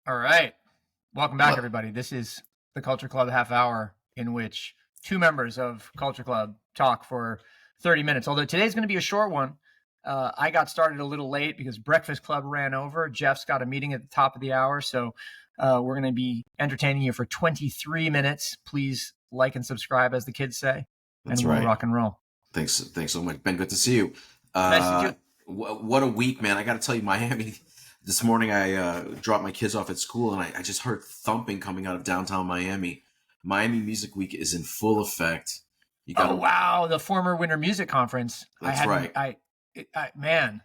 All right. Welcome back, What? everybody. This is the Culture Club half hour, in which two members of Culture Club talk for 30 minutes. Although today's going to be a short one. I got started a little late because Breakfast Club ran over. Jeff's got a meeting at the top of the hour. So we're going to be entertaining you for 23 minutes. Please like and subscribe, as the kids say. That's And we'll right. rock and roll. Thanks so much, Ben. Good to see you. Nice to do. What a week, man! I got to tell you, Miami. This morning, I dropped my kids off at school, and I just heard thumping coming out of downtown Miami. Miami Music Week is in full effect. You got wow! The former Winter Music Conference. That's right. Man,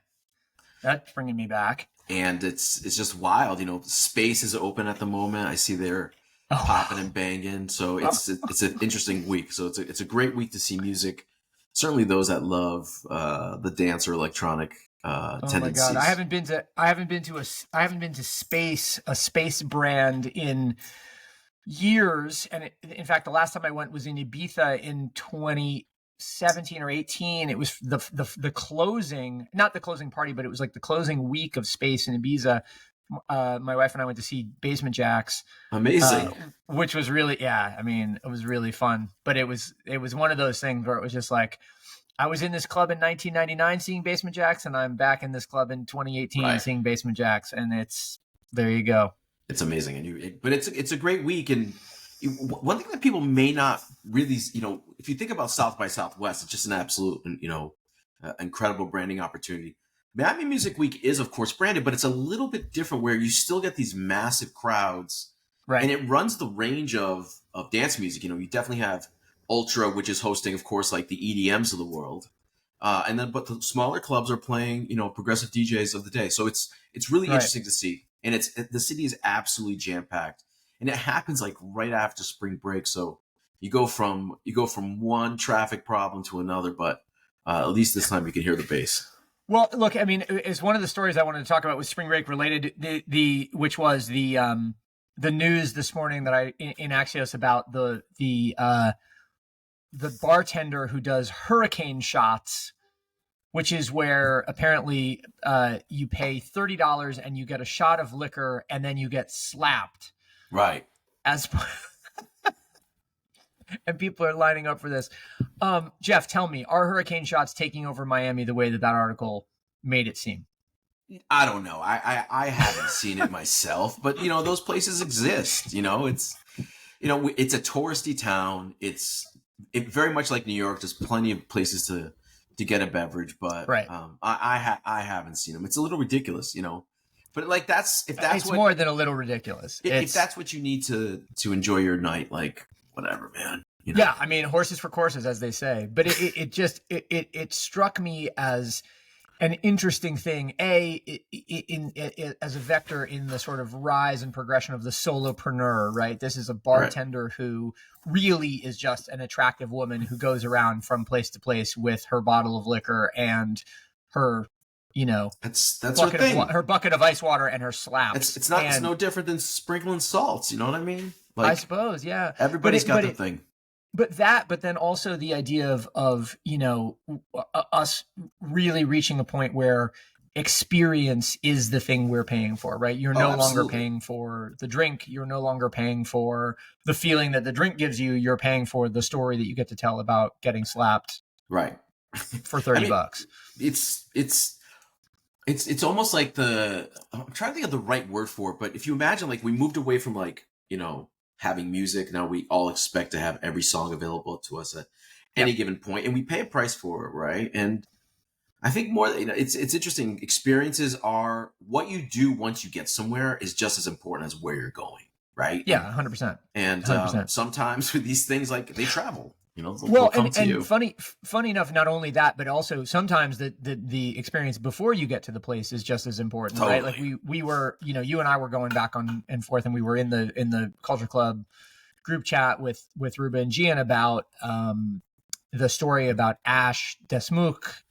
that's bringing me back. And it's just wild. You know, space is open at the moment. I see they're popping and banging. So it's an interesting week. So it's a great week to see music. Certainly those that love the dance or electronic tendencies. Oh my God! I haven't been to a space brand in years. And in fact, the last time I went was in Ibiza in 2017 or 18. It was the closing, not the closing party, but it was like the closing week of space in Ibiza. My wife and I went to see Basement Jaxx. Amazing. Which was really, I mean, it was really fun, but it was one of those things where it was just like, I was in this club in 1999 seeing Basement Jaxx, and I'm back in this club in 2018 seeing Basement Jaxx, and there you go. It's amazing. But it's a great week. And one thing that people may not really, if you think about South by Southwest, it's just an absolute, incredible branding opportunity. Miami Music Week is, of course, branded, but it's a little bit different where you still get these massive crowds. Right. And it runs the range of dance music. You definitely have Ultra, which is hosting, of course, like the EDMs of the world. But the smaller clubs are playing, progressive DJs of the day. So it's really interesting to see. And the city is absolutely jam-packed. And it happens like right after spring break. So you go from one traffic problem to another, but at least this time you can hear the bass. Well, look, I mean, it's one of the stories I wanted to talk about with spring break related, which was the news this morning that in Axios about the bartender who does hurricane shots, which is where apparently you pay $30 and you get a shot of liquor and then you get slapped. Right. And people are lining up for this. Jeff, tell me, are hurricane shots taking over Miami the way that article made it seem? I don't know. I haven't seen it myself, but those places exist. It's a touristy town. It's very much like New York. There's plenty of places to get a beverage, but I haven't seen them. It's a little ridiculous, But like it's more than a little ridiculous. If that's what you need to enjoy your night, like whatever, man. Yeah, I mean, horses for courses, as they say. But it struck me as an interesting thing, as a vector in the sort of rise and progression of the solopreneur, right? This is a bartender who really is just an attractive woman who goes around from place to place with her bottle of liquor and her, that's her thing. Her bucket of ice water and her slaps. It's no different than sprinkling salts. You know what I mean? Like, I suppose, yeah. Everybody's got their thing. But then also the idea of us really reaching a point where experience is the thing we're paying for, right? You're no longer paying for the drink. You're no longer paying for the feeling that the drink gives you. You're paying for the story that you get to tell about getting slapped, right? For $30. It's almost like I'm trying to think of the right word for it, but if you imagine, like, we moved away from having music. Now we all expect to have every song available to us at any given point, and we pay a price for it, right? And I think more, it's interesting. Experiences are what you do once you get somewhere is just as important as where you're going, right? Yeah, 100%. And 100%. Sometimes with these things, like, they travel. Well, and funny enough, not only that, but also sometimes the experience before you get to the place is just as important, right? Like we were, you and I were going back on and forth, and we were in the Culture Club group chat with Ruba and Jian about the story about Ash Desmuch,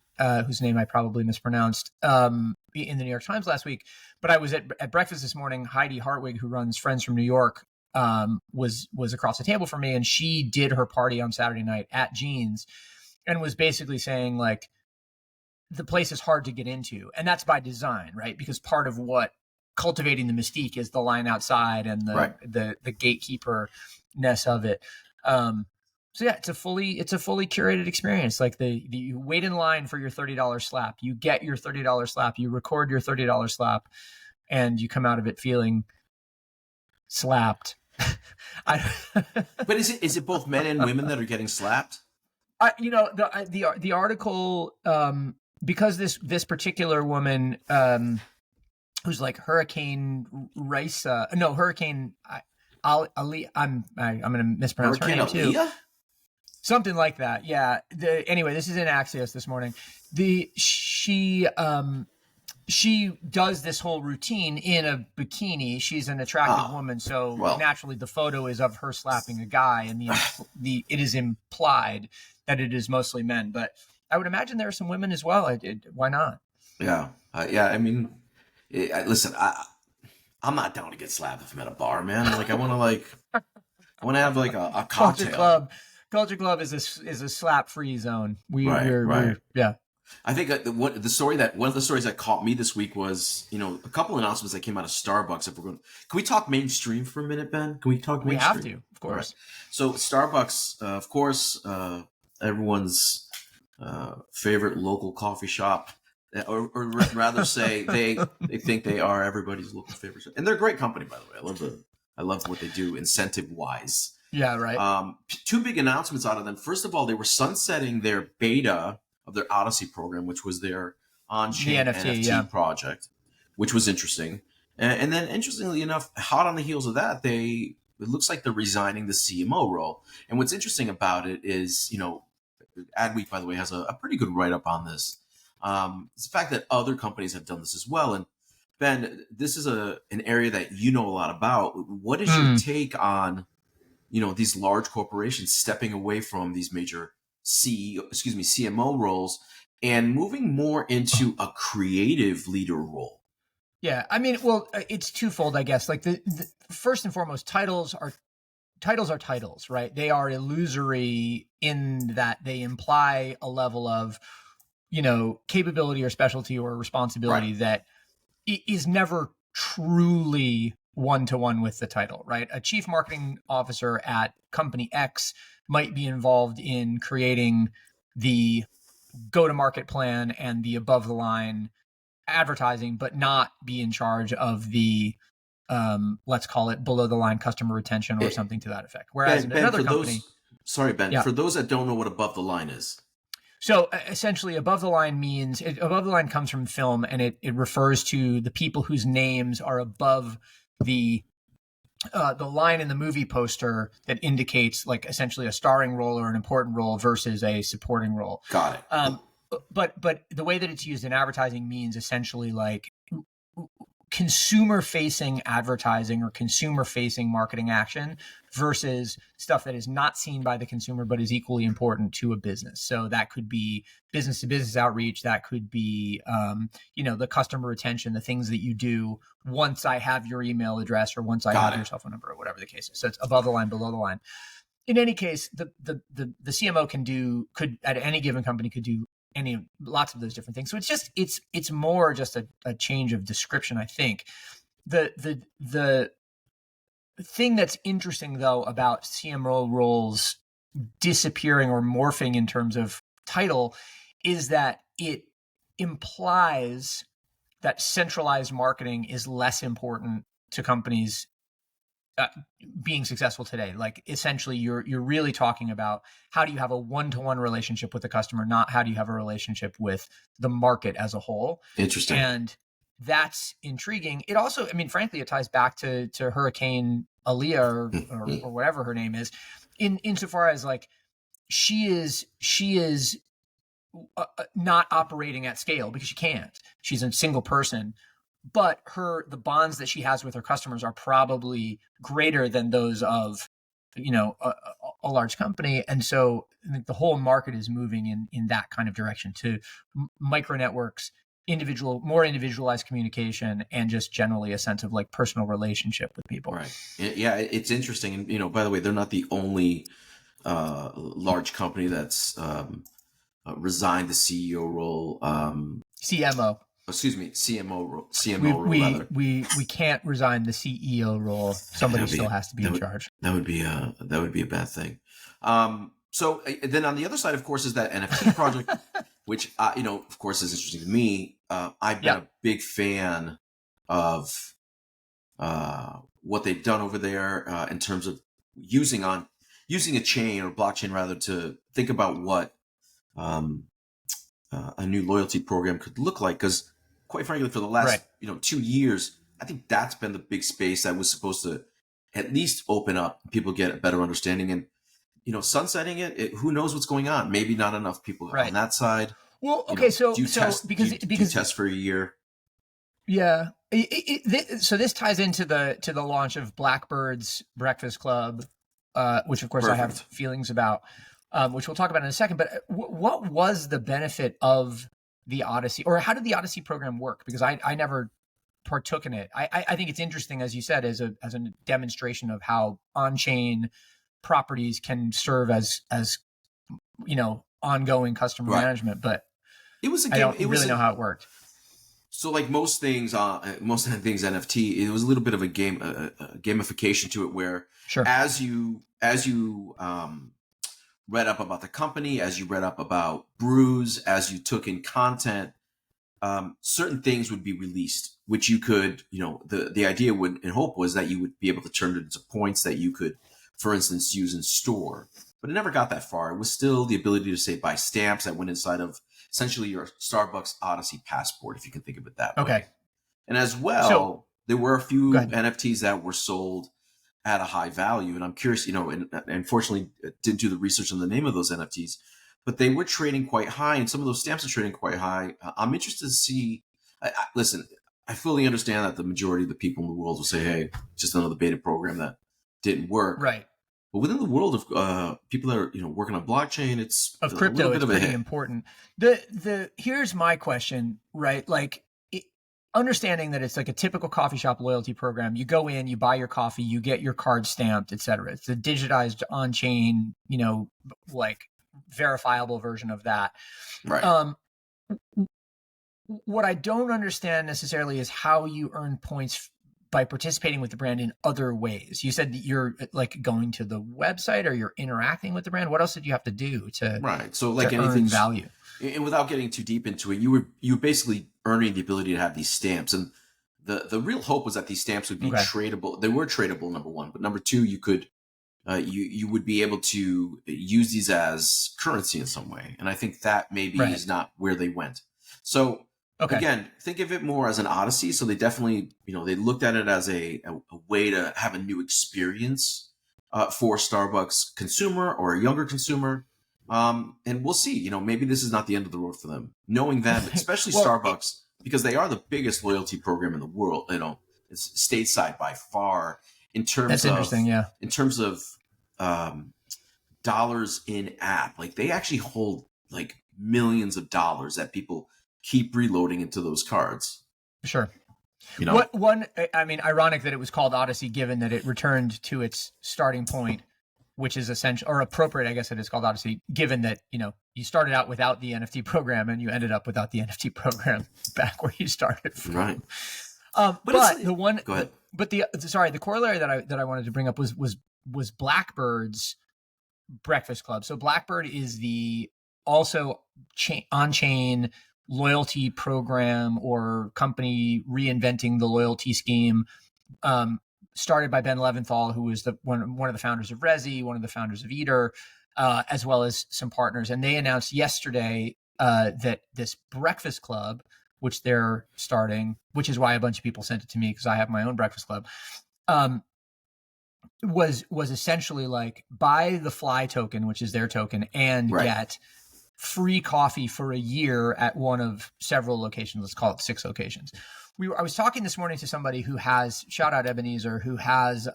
whose name I probably mispronounced, in the New York Times last week. But I was at breakfast this morning. Heidi Hartwig, who runs Friends from New York, was across the table from me, and she did her party on Saturday night at Jian's and was basically saying, like, the place is hard to get into, and that's by design, right? Because part of what cultivating the mystique is the line outside and the gatekeeper-ness of it. So yeah, it's a fully curated experience. Like you wait in line for your $30 slap, you get your $30 slap, you record your $30 slap, and you come out of it feeling slapped. But is it both men and women that are getting slapped? The article, because this particular woman, who's like Hurricane Ali, I'm going to mispronounce her name too. Aaliyah? Something like that. Yeah. Anyway, this is in Axios this morning. She does this whole routine in a bikini. She's an attractive woman, so naturally the photo is of her slapping a guy, and it is implied that it is mostly men. But I would imagine there are some women as well. Why not? Yeah. I mean, listen, I'm not down to get slapped if I'm at a bar, man. Like I want to have like a cocktail. Culture Club is a slap free zone. Right. Yeah. I think one of the stories that caught me this week was, a couple announcements that came out of Starbucks. Can we talk mainstream for a minute, Ben? Can we talk mainstream? We have to, of course. Right. So Starbucks, of course, everyone's favorite local coffee shop, or rather say they think they are everybody's local favorite shop. And they're a great company, by the way. I love what they do incentive wise. Yeah, right. Two big announcements out of them. First of all, they were sunsetting their beta of their Odyssey program, which was their on-chain NFT project, which was interesting. And then, interestingly enough, hot on the heels of that, it looks like they're resigning the CMO role. And what's interesting about it is, Adweek, by the way, has a pretty good write-up on this. It's the fact that other companies have done this as well. And Ben, this is an area that you know a lot about. What is your take on, these large corporations stepping away from these major CMO roles and moving more into a creative leader role? Yeah, I mean, well, it's twofold, I guess. Like the first and foremost, titles are titles, right? They are illusory in that they imply a level of, capability or specialty or responsibility that is never truly one-to-one with the title, right? A chief marketing officer at company X might be involved in creating the go-to-market plan and the above-the-line advertising, but not be in charge of the, let's call it below-the-line customer retention or something to that effect. Whereas in another company... for those that don't know what above-the-line is. So essentially, above-the-line above-the-line comes from film, and it refers to the people whose names are above the line in the movie poster that indicates like essentially a starring role or an important role versus a supporting role. Got it. But the way that it's used in advertising means essentially like consumer-facing advertising or consumer-facing marketing action versus stuff that is not seen by the consumer but is equally important to a business. So that could be business-to-business outreach. That could be, the customer retention, the things that you do once I have your email address or once I have your cell phone number or whatever the case is. So it's above the line, below the line. In any case, the CMO could at any given company could do lots of those different things. So it's more just a change of description, I think. The thing that's interesting though about CMO roles disappearing or morphing in terms of title is that it implies that centralized marketing is less important to companies being successful today. Like essentially you're really talking about how do you have a one-to-one relationship with the customer, not how do you have a relationship with the market as a whole. Interesting. And that's intriguing. It also, frankly, it ties back to Hurricane Aaliyah or whatever her name is, insofar as like she is not operating at scale because she can't. She's a single person. But the bonds that she has with her customers are probably greater than those of, a large company. And so I think the whole market is moving in that kind of direction to micro networks, more individualized communication, and just generally a sense of like personal relationship with people. Right. Yeah, it's interesting. And, by the way, they're not the only large company that's resigned the CEO role. CMO. excuse me, We CMO role rather. we can't resign the CEO role. Somebody still has to be in charge. That would be a bad thing. So then on the other side, of course, is that NFT project, which of course, is interesting to me. I've been a big fan of what they've done over there in terms of using a chain or blockchain rather to think about what a new loyalty program could look like. Because quite frankly, for the last 2 years, I think that's been the big space that was supposed to at least open up, people get a better understanding, and sunsetting it, who knows what's going on? Maybe not enough people on that side. Well, okay, do you test for a year? Yeah. So this ties into the launch of Blackbird's Breakfast Club, which of course I have feelings about, which we'll talk about in a second. But what was the benefit of the Odyssey, or how did the Odyssey program work? Because I never partook in it. I think it's interesting, as you said, as a demonstration of how on-chain properties can serve as ongoing customer management. But it was a game. I don't really know how it worked. So, like most things NFT, it was a little bit of a gamification to it, where as you read up about the company, as you read up about brews, as you took in content, certain things would be released, which you could, the idea would and hope was that you would be able to turn it into points that you could, for instance, use in store. But it never got that far. It was still the ability to, say, buy stamps that went inside of essentially your Starbucks Odyssey passport, if you can think of it that way. Okay. And as well, there were a few NFTs that were sold at a high value. And I'm curious, and unfortunately didn't do the research on the name of those NFTs, but they were trading quite high, and some of those stamps are trading quite high. I'm interested to see. Listen, I fully understand that the majority of the people in the world will say, hey, just another beta program that didn't work. Right. But within the world of people that are working on blockchain, it's of crypto, it's pretty important. Here's my question, right? Like, understanding that it's like a typical coffee shop loyalty program. You go in, you buy your coffee, you get your card stamped, etc. It's a digitized on-chain, like verifiable version of that. Right. What I don't understand necessarily is how you earn points by participating with the brand in other ways. You said that you're like going to the website, or you're interacting with the brand. What else did you have to do to So like anything value? And without getting too deep into it, you were basically earning the ability to have these stamps. And the real hope was that these stamps would be tradable. They were tradable, number one, but number two, you could you would be able to use these as currency in some way. And I think that maybe is not where they went. So again, think of it more as an Odyssey. So they definitely, they looked at it as a way to have a new experience for Starbucks consumer or a younger consumer. And we'll see, maybe this is not the end of the road for them, knowing them, especially Starbucks, because they are the biggest loyalty program in the world, it's stateside by far in terms in terms of dollars in app. Like, they actually hold like millions of dollars that people keep reloading into those cards. Sure. Ironic that it was called Odyssey, given that it returned to its starting point, which is essential, or appropriate, I guess it is called Odyssey, given that, you started out without the NFT program and you ended up without the NFT program back where you started from. Right. But the one, go ahead. But the corollary that I wanted to bring up was Blackbird's Breakfast Club. So Blackbird is the also on-chain loyalty program or company reinventing the loyalty scheme, started by Ben Leventhal, who was one of the founders of Resi, one of the founders of Eater, as well as some partners. And they announced yesterday that this Breakfast Club, which they're starting, which is why a bunch of people sent it to me because I have my own Breakfast Club, was essentially like, buy the Fly token, which is their token, and get free coffee for a year at one of several locations. Let's call it 6 locations. I was talking this morning to somebody who has, shout out Ebenezer, who has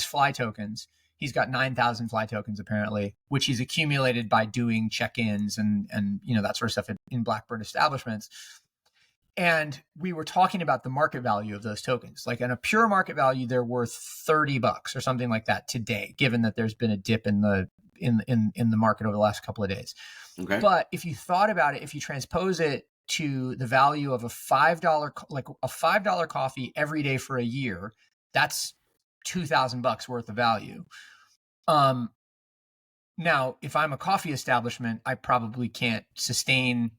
Fly tokens. He's got 9,000 Fly tokens apparently, which he's accumulated by doing check-ins and that sort of stuff in Blackbird establishments. And we were talking about the market value of those tokens. Like, in a pure market value, they're worth $30 or something like that today, given that there's been a dip in the market over the last couple of days. Okay. But if you thought about it, if you transpose it to the value of a $5, like a $5 coffee every day for a year, that's $2,000 worth of value. Now, if I'm a coffee establishment, I probably can't sustain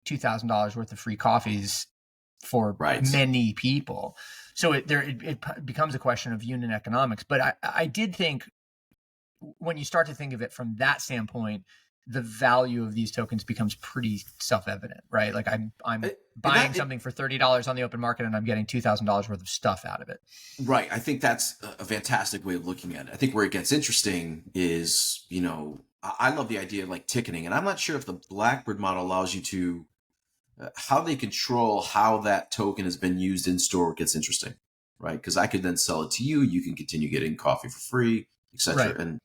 $2,000 worth of free coffees for many people. So it becomes a question of unit economics. But I did think, when you start to think of it from that standpoint, the value of these tokens becomes pretty self-evident, right? Like I'm buying something for $30 on the open market, and I'm getting $2,000 worth of stuff out of it. Right. I think that's a fantastic way of looking at it. I think where it gets interesting is, I love the idea of like ticketing, and I'm not sure if the Blackbird model allows you to, how they control how that token has been used in store gets interesting, right? Because I could then sell it to you. You can continue getting coffee for free, etc. Right.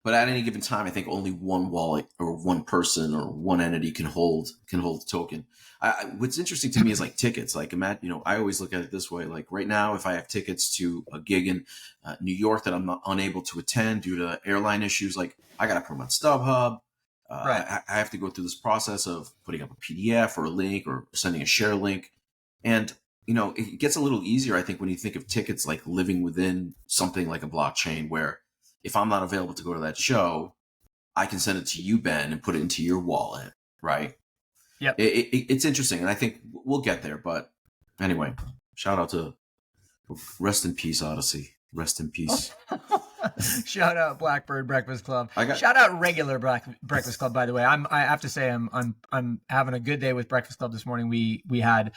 But at any given time, I think only one wallet or one person or one entity can hold the token. What's interesting to me is like tickets. Like, imagine, I always look at it this way. Like right now, if I have tickets to a gig in New York that I'm not unable to attend due to airline issues, like I got to put them on StubHub. I have to go through this process of putting up a PDF or a link or sending a share link. And, it gets a little easier, I think, when you think of tickets like living within something like a blockchain, where if I'm not available to go to that show, I can send it to you, Ben, and put it into your wallet, right? Yep. It's interesting, and I think we'll get there. But anyway, shout out to rest in peace, Odyssey. Rest in peace. Shout out Blackbird Breakfast Club. Shout out regular Breakfast Club. By the way, I have to say I'm having a good day with Breakfast Club this morning. We had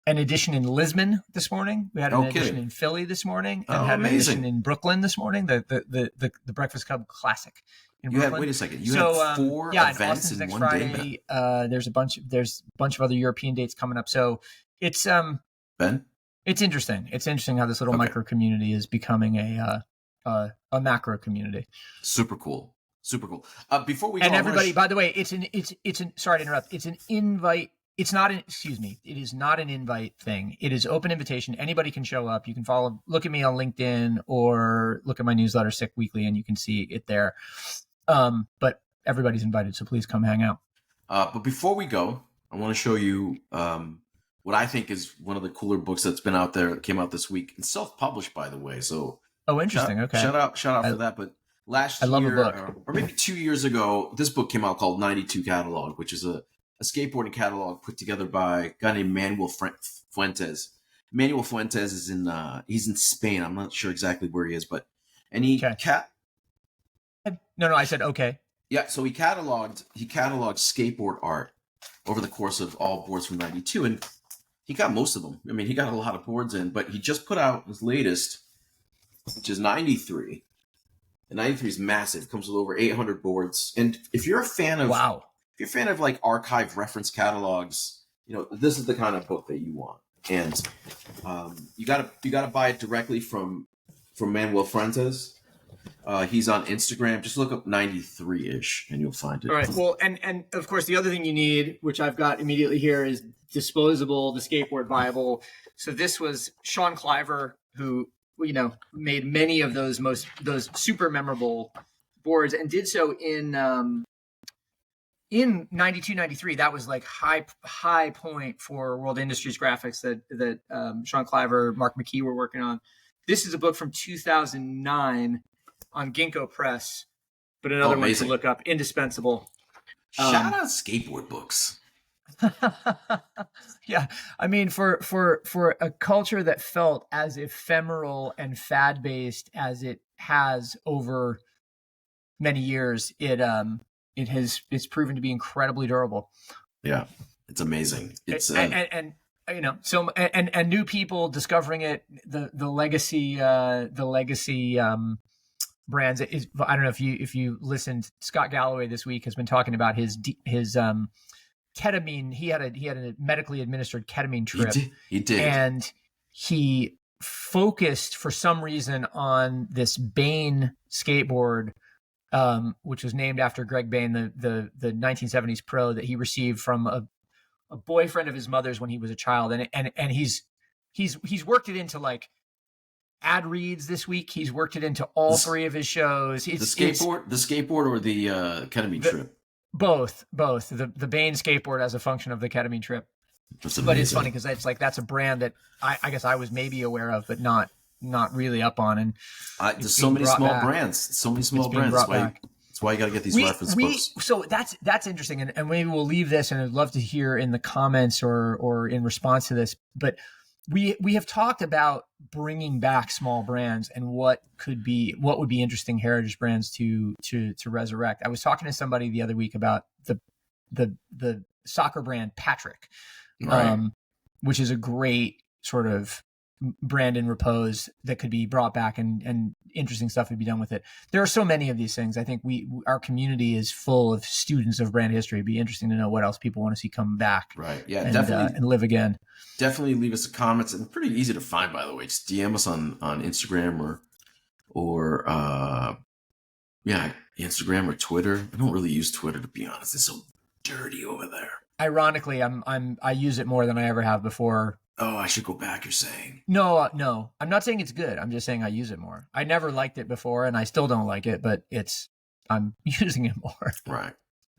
an edition in Lisbon this morning. We had an edition in Philly this morning, and had an edition in Brooklyn this morning. The Breakfast Club Classic in Brooklyn. Wait a second. You had 4 events in one Friday, day. There's a bunch of other European dates coming up. So it's Ben. It's interesting. It's interesting how this little micro community is becoming a macro community. Super cool. Before we go, and everybody, by the way, it's an sorry to interrupt. It's an invite. It's not an, it is not an invite thing. It is open invitation. Anybody can show up. You can look at me on LinkedIn or look at my newsletter, Sick Weekly, and you can see it there. But everybody's invited, so please come hang out. But before we go, I want to show you what I think is one of the cooler books that's been out there. It came out this week. It's self-published, by the way. So interesting. Okay. Shout out for that. But last year, love a book. Or maybe 2 years ago, this book came out called 92 Catalog, which is a skateboarding catalog put together by a guy named Manuel Fuentes. Manuel Fuentes is he's in Spain. I'm not sure exactly where he is, but No, I said okay. Yeah, so he cataloged skateboard art over the course of all boards from 92, and he got most of them. I mean, he got a lot of boards in, but he just put out his latest, which is 93. And 93 is massive. It comes with over 800 boards. And if you're a fan of if you're a fan of like archive reference catalogs, this is the kind of book that you want. And you gotta buy it directly from Manuel Fuentes. He's on Instagram. Just look up 93-ish and you'll find it. All right. Well, and of course the other thing you need, which I've got immediately here, is Disposable, the Skateboard Bible. So this was Sean Cliver, who made many of those super memorable boards, and did so in 92, 93. That was like high point for World Industries graphics that Sean Cliver, Mark McKee were working on. This is a book from 2009 on Ginkgo Press, but another one to look up. Indispensable. Shout out skateboard books. Yeah, I mean, for a culture that felt as ephemeral and fad based as it has over many years, it's proven to be incredibly durable. Yeah, it's amazing. It's and new people discovering it. The legacy brands. I don't know if you listened. Scott Galloway this week has been talking about his ketamine. He had a medically administered ketamine trip. He did. And he focused for some reason on this Bain skateboard, which was named after Greg Bain, the 1970s pro that he received from a boyfriend of his mother's when he was a child. And he's worked it into like ad reads this week. He's worked it into all 3 of his shows. The skateboard or the ketamine trip? Both. The Bane skateboard as a function of the ketamine trip. But it's funny because that's a brand that I guess I was maybe aware of, but not really up on. And there's so many small brands. That's why you got to get these reference books. So that's interesting. And maybe we'll leave this, and I'd love to hear in the comments or in response to this. But we have talked about bringing back small brands and what would be interesting heritage brands to resurrect. I was talking to somebody the other week about the soccer brand Patrick, right. Which is a great sort of brand in repose that could be brought back and interesting stuff would be done with it. There are so many of these things. I think our community is full of students of brand history. It'd be interesting to know what else people want to see come back. Right. Yeah, and, definitely. And live again. Definitely leave us comments, and pretty easy to find, by the way. Just DM us on Instagram or Instagram or Twitter. I don't really use Twitter, to be honest. It's so dirty over there. Ironically, I use it more than I ever have before. Oh, I should go back, you're saying? No. I'm not saying it's good. I'm just saying I use it more. I never liked it before, and I still don't like it, but I'm using it more. Right.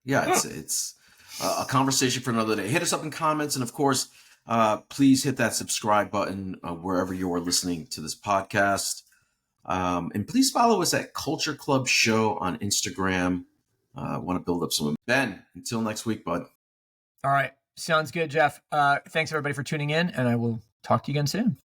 Yeah, it's a conversation for another day. Hit us up in comments, and of course, please hit that subscribe button wherever you're listening to this podcast. And please follow us at Culture Club Show on Instagram. I want to build up some. Ben, until next week, bud. All right. Sounds good, Jeff. Thanks everybody for tuning in, and I will talk to you again soon.